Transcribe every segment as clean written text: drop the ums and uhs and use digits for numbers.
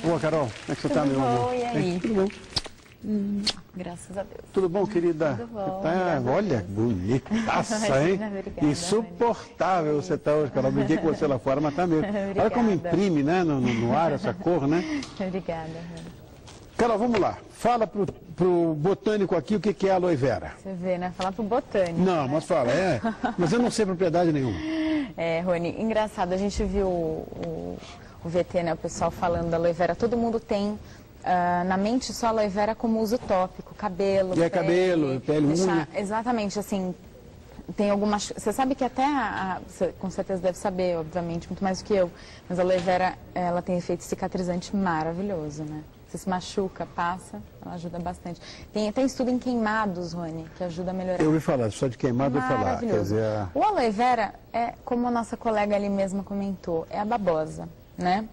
Boa, Carol. Como é que você está, meu amor? E aí? Tudo bom? Graças a Deus. Tudo bom, querida? Tudo bom. Olha, bonitaça, hein? Obrigada, Insuportável você está hoje, Carol. Briguei com você lá fora, mas tá mesmo. Olha como imprime, né, no ar essa cor, né? Obrigada. Carol, vamos lá. Fala pro botânico aqui o que é aloe vera. Você vê, né? Falar pro botânico. Não, né? mas fala, mas eu não sei propriedade nenhuma. Rony, engraçado, a gente viu o VT, né? O pessoal falando da aloe vera. Todo mundo tem na mente só aloe vera como uso tópico, cabelo, E é cabelo, pele, unha. Exatamente, assim, tem algumas... Você sabe que até, você com certeza deve saber, obviamente, muito mais do que eu, mas a aloe vera, ela tem efeito cicatrizante maravilhoso, né? Você se machuca, passa, ela ajuda bastante. Tem até estudo em queimados, Rony, que ajuda a melhorar. Eu ouvi falar, só de queimado eu ouvi falar. Quer dizer, O aloe vera é, como a nossa colega ali mesma comentou, é a babosa, né?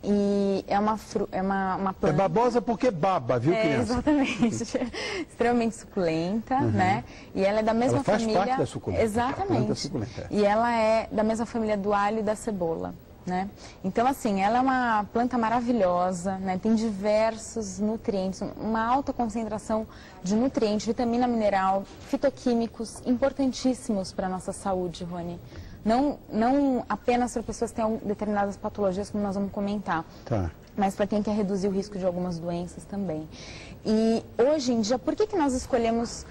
E é uma planta... É babosa porque baba, viu, criança? Exatamente. Extremamente suculenta, né? E ela é da mesma ela faz família... parte da suculenta. Exatamente. Suculenta. E ela é da mesma família do alho e da cebola, né? Então, assim, ela é uma planta maravilhosa, né? Tem diversos nutrientes, uma alta concentração de nutrientes, vitamina mineral, fitoquímicos importantíssimos para a nossa saúde, Rony. Não apenas para pessoas que têm determinadas patologias, como nós vamos comentar, mas para quem quer reduzir o risco de algumas doenças também. E hoje em dia, por que nós escolhemos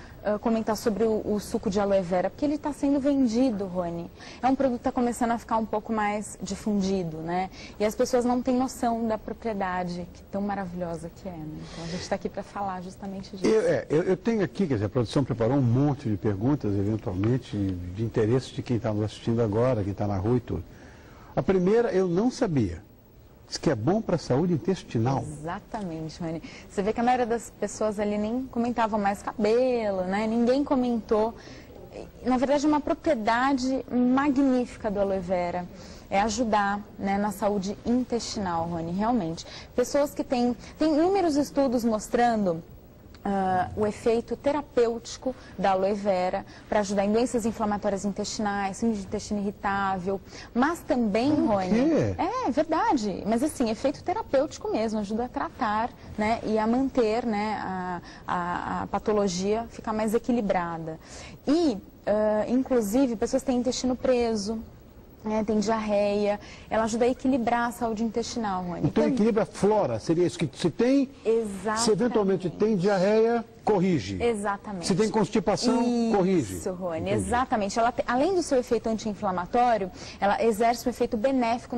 comentar sobre o suco de aloe vera? Porque ele está sendo vendido, Rony. É um produto que está começando a ficar um pouco mais difundido, né? E as pessoas não têm noção da propriedade que tão maravilhosa que é, né? Então a gente está aqui para falar justamente disso. Eu tenho aqui, quer dizer, a produção preparou um monte de perguntas, eventualmente, de interesse de quem está nos assistindo agora, quem está na rua e tudo. A primeira, eu não sabia. Diz que é bom para a saúde intestinal. Exatamente, Rony. Você vê que a maioria das pessoas ali nem comentavam mais cabelo, né? Ninguém comentou. Na verdade, é uma propriedade magnífica do aloe vera. É ajudar, né, na saúde intestinal, Rony, realmente. Pessoas que têm inúmeros estudos mostrando o efeito terapêutico da aloe vera para ajudar em doenças inflamatórias intestinais, síndrome de intestino irritável, mas também, Rony... É verdade, mas assim, efeito terapêutico mesmo, ajuda a tratar, né, e a manter, né, a patologia ficar mais equilibrada. E, inclusive, pessoas que têm intestino preso, tem diarreia, ela ajuda a equilibrar a saúde intestinal, Rony. Então equilibra a flora, seria isso que se tem, se eventualmente tem diarreia, corrige. Exatamente. Se tem constipação, corrige. Isso, Rony, exatamente. Ela, além do seu efeito anti-inflamatório, ela exerce um efeito benéfico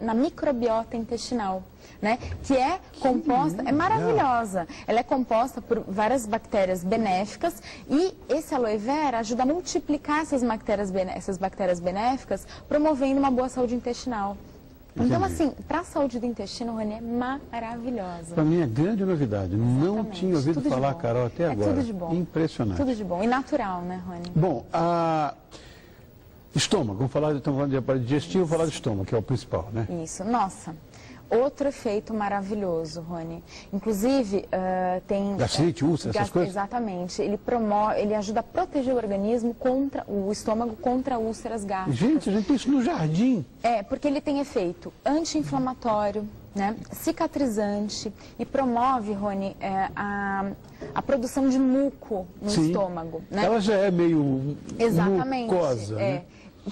na microbiota intestinal, né? Que é composta, é maravilhosa. Ela é composta por várias bactérias benéficas e esse aloe vera ajuda a multiplicar essas bactérias benéficas, promovendo uma boa saúde intestinal. Então, assim, para a saúde do intestino, Rony, é maravilhosa. Para mim é grande novidade. Exatamente. Não tinha ouvido falar, Carol, até agora. Tudo de bom. Impressionante. Tudo de bom. E natural, né, Rony? Bom, estômago. Vamos falar de aparelho digestivo, vamos falar do estômago, que é o principal, né? Isso. Nossa. Outro efeito maravilhoso, Rony. Inclusive, tem... Gastrite, úlcera, essas coisas? Exatamente. Ele ajuda a proteger o organismo o estômago contra úlceras gástricas. Gente, a gente tem isso no jardim. Porque ele tem efeito anti-inflamatório, né, cicatrizante e promove, Rony, a produção de muco no estômago. Né? Ela já é meio mucosa, né?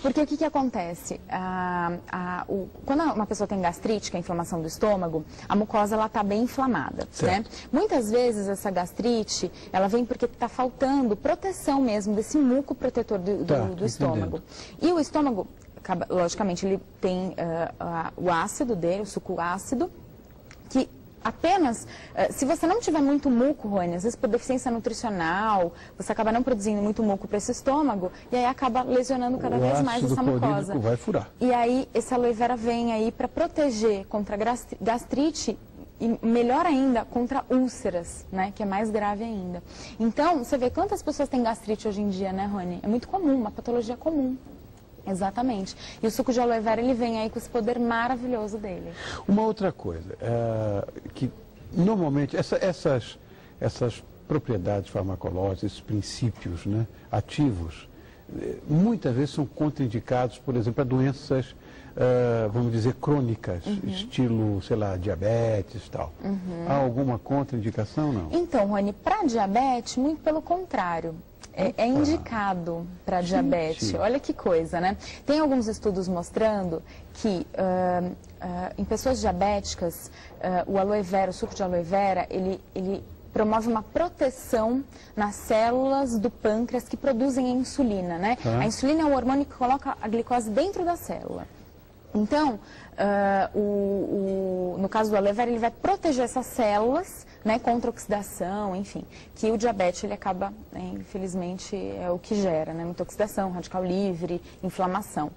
Porque o que acontece? Quando uma pessoa tem gastrite, que é a inflamação do estômago, a mucosa está bem inflamada. Né? Muitas vezes essa gastrite, ela vem porque está faltando proteção mesmo desse muco protetor do estômago. E o estômago, logicamente, ele tem o ácido dele, o suco ácido, que... Apenas, se você não tiver muito muco, Rony, às vezes por deficiência nutricional, você acaba não produzindo muito muco para esse estômago e aí acaba lesionando cada vez mais essa mucosa. Vai furar. E aí, esse aloe vera vem aí para proteger contra gastrite e, melhor ainda, contra úlceras, né, que é mais grave ainda. Então, você vê quantas pessoas têm gastrite hoje em dia, né, Rony? É muito comum, uma patologia comum. Exatamente. E o suco de aloe vera, ele vem aí com esse poder maravilhoso dele. Uma outra coisa, que normalmente essas propriedades farmacológicas, esses princípios, né, ativos, muitas vezes são contraindicados, por exemplo, a doenças vamos dizer, crônicas, estilo, sei lá, diabetes e tal. Há alguma contraindicação, não? Então, Rony, para diabetes, muito pelo contrário. É indicado para diabetes. Olha que coisa, né? Tem alguns estudos mostrando que em pessoas diabéticas, o aloe vera, o suco de aloe vera, ele promove uma proteção nas células do pâncreas que produzem a insulina, né? A insulina é o hormônio que coloca a glicose dentro da célula. Então, no caso do aloe vera, ele vai proteger essas células, né, contra oxidação, enfim, que o diabetes ele acaba, infelizmente, é o que gera, né, muita oxidação, radical livre, inflamação.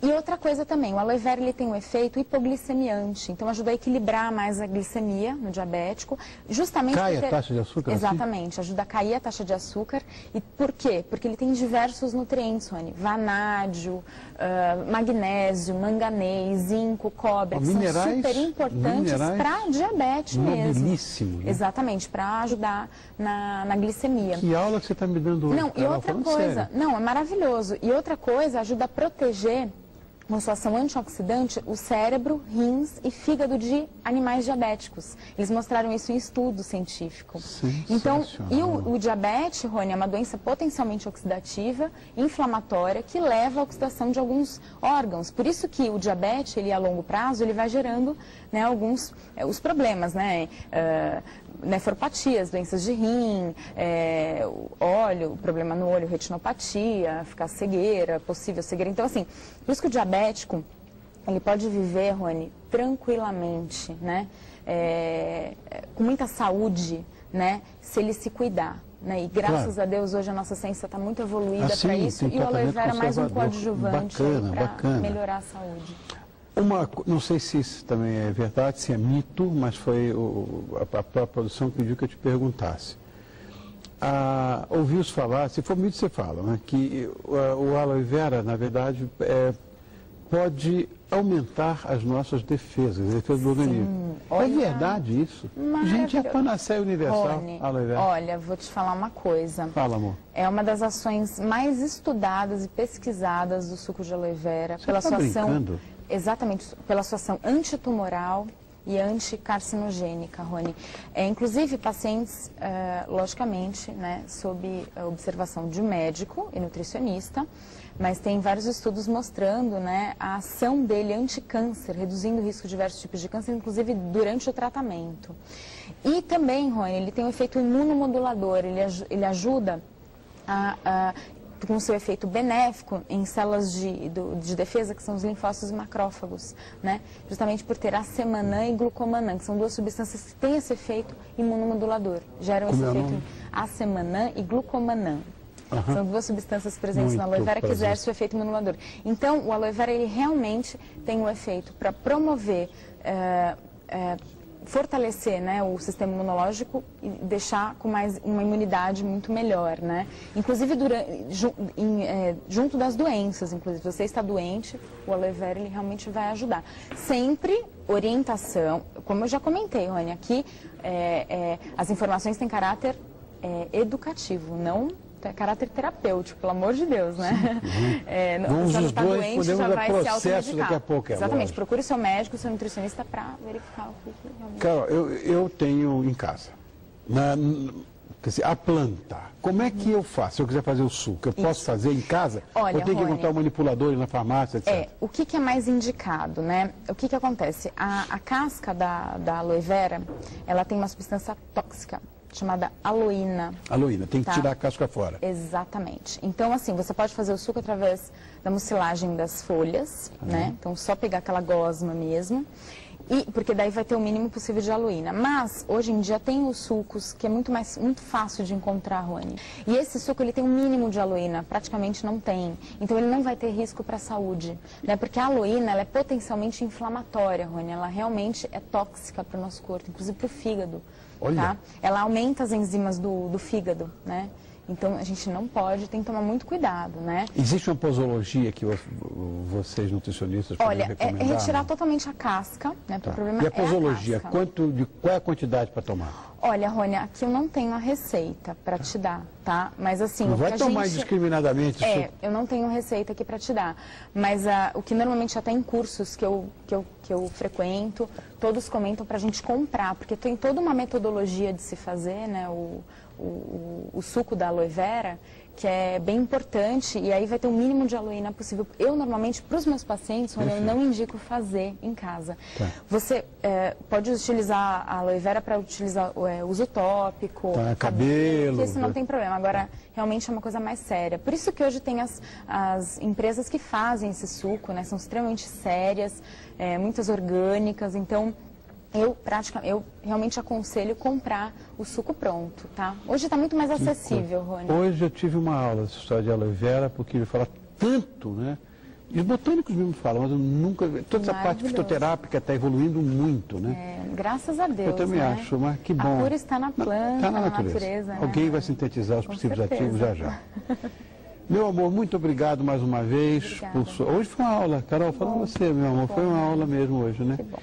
E outra coisa também, o aloe vera ele tem um efeito hipoglicemiante, então ajuda a equilibrar mais a glicemia no diabético, justamente... Cai a taxa de açúcar? Exatamente, ajuda a cair a taxa de açúcar. E por quê? Porque ele tem diversos nutrientes, Rony, vanádio, magnésio, manganês, zinco, cobre, que são super importantes para diabetes mesmo. Né? Exatamente, para ajudar na glicemia. Que aula que você está me dando hoje? Não, e outra coisa, não, é maravilhoso. E outra coisa, ajuda a proteger, com sua ação antioxidante, o cérebro, rins e fígado de animais diabéticos. Eles mostraram isso em estudo científico. Então, e o diabetes, Rony, é uma doença potencialmente oxidativa, inflamatória, que leva à oxidação de alguns órgãos. Por isso que o diabetes, ele a longo prazo, ele vai gerando, né, alguns os problemas, né? Nefropatias, doenças de rim, óleo, problema no olho, retinopatia, ficar cegueira, possível cegueira. Então, assim, por isso que o diabético, ele pode viver, Rony, tranquilamente, né? Com muita saúde, né? Se ele se cuidar. Né? E graças a Deus, hoje a nossa ciência está muito evoluída para isso. E o aloe vera é mais um coadjuvante para melhorar a saúde. Não sei se isso também é verdade, se é mito, mas foi a própria produção que pediu que eu te perguntasse. Ouviu-se falar, se for mito você fala, né, que o aloe vera, na verdade, pode aumentar as nossas defesas, as defesas do organismo. É verdade isso? Gente, é panaceia universal, Rony, aloe vera. Olha, vou te falar uma coisa. Fala, amor. É uma das ações mais estudadas e pesquisadas do suco de aloe vera. Você pela tá sua brincando? ação, exatamente, pela sua ação antitumoral e anticarcinogênica, Rony. Inclusive, pacientes, logicamente, né, sob a observação de um médico e nutricionista, mas tem vários estudos mostrando, né, a ação dele anti-câncer, reduzindo o risco de diversos tipos de câncer, inclusive durante o tratamento. E também, Rony, ele tem um efeito imunomodulador, ele ajuda com seu efeito benéfico em células de defesa, que são os linfócitos e macrófagos, né? Justamente por ter acemanã e glucomanã, que são duas substâncias que têm esse efeito imunomodulador, geram esse efeito acemanã e glucomanã. São duas substâncias presentes na aloe vera que exercem o efeito imunomodulador. Então, o aloe vera, ele realmente tem um efeito para promover, fortalecer, né, o sistema imunológico e deixar com mais uma imunidade muito melhor, né? Inclusive junto das doenças, inclusive se você está doente, o aloe vera ele realmente vai ajudar. Sempre orientação, como eu já comentei, Rony, aqui as informações têm caráter educativo, não caráter terapêutico, pelo amor de Deus, né? Vamos os dois, podemos dar processo daqui a pouco. Exatamente, procure seu médico, seu nutricionista para verificar o que realmente... Carol, eu tenho em casa, quer dizer, a planta. Como é que eu faço? Se eu quiser fazer o suco, eu posso fazer em casa? Olha, ou tem que encontrar um manipulador na farmácia, etc? O que é mais indicado, né? O que acontece? A casca da aloe vera, ela tem uma substância tóxica chamada aloína. Aloína, tem que tirar a casca fora. Exatamente. Então, assim, você pode fazer o suco através da mucilagem das folhas, né? Então, só pegar aquela gosma mesmo, porque daí vai ter o mínimo possível de aloína. Mas, hoje em dia, tem os sucos, que é muito fácil de encontrar, Rony. E esse suco, ele tem um mínimo de aloína, praticamente não tem. Então, ele não vai ter risco para a saúde, né? Porque a aloína, ela é potencialmente inflamatória, Rony. Ela realmente é tóxica para o nosso corpo, inclusive para o fígado. Olha. Tá? Ela aumenta as enzimas do fígado, né? Então, a gente não pode, tem que tomar muito cuidado, né? Existe uma posologia que vocês nutricionistas podem recomendar? É retirar totalmente a casca, né? O problema e a posologia, é a casca. qual é a quantidade para tomar? Olha, Rônia, aqui eu não tenho a receita para te dar, tá? Mas assim... Não vai tomar indiscriminadamente isso. Eu não tenho receita aqui para te dar. Mas o que normalmente até em cursos que eu frequento, todos comentam para a gente comprar, porque tem toda uma metodologia de se fazer, né? O suco da aloe vera, que é bem importante, e aí vai ter o mínimo de aloína possível. Eu, normalmente, para os meus pacientes, eu não indico fazer em casa. Tá. Você pode utilizar a aloe vera para utilizar uso tópico, cabelo, isso não tem problema. Agora, realmente é uma coisa mais séria. Por isso que hoje tem as empresas que fazem esse suco, né? São extremamente sérias, muitas orgânicas, então... Eu realmente aconselho comprar o suco pronto, tá? Hoje está muito mais acessível, Rony. Hoje eu tive uma aula dessa história de aloe vera, porque ele fala tanto, né? E os botânicos mesmo falam, mas eu nunca... Toda essa parte fitoterápica está evoluindo muito, né? Graças a Deus, eu também acho, mas que bom. A cura está na planta, está na natureza. Né? Alguém vai sintetizar os princípios ativos já. Meu amor, muito obrigado mais uma vez. Hoje foi uma aula, Carol, falando você, meu amor, foi uma aula mesmo hoje, né? Que bom.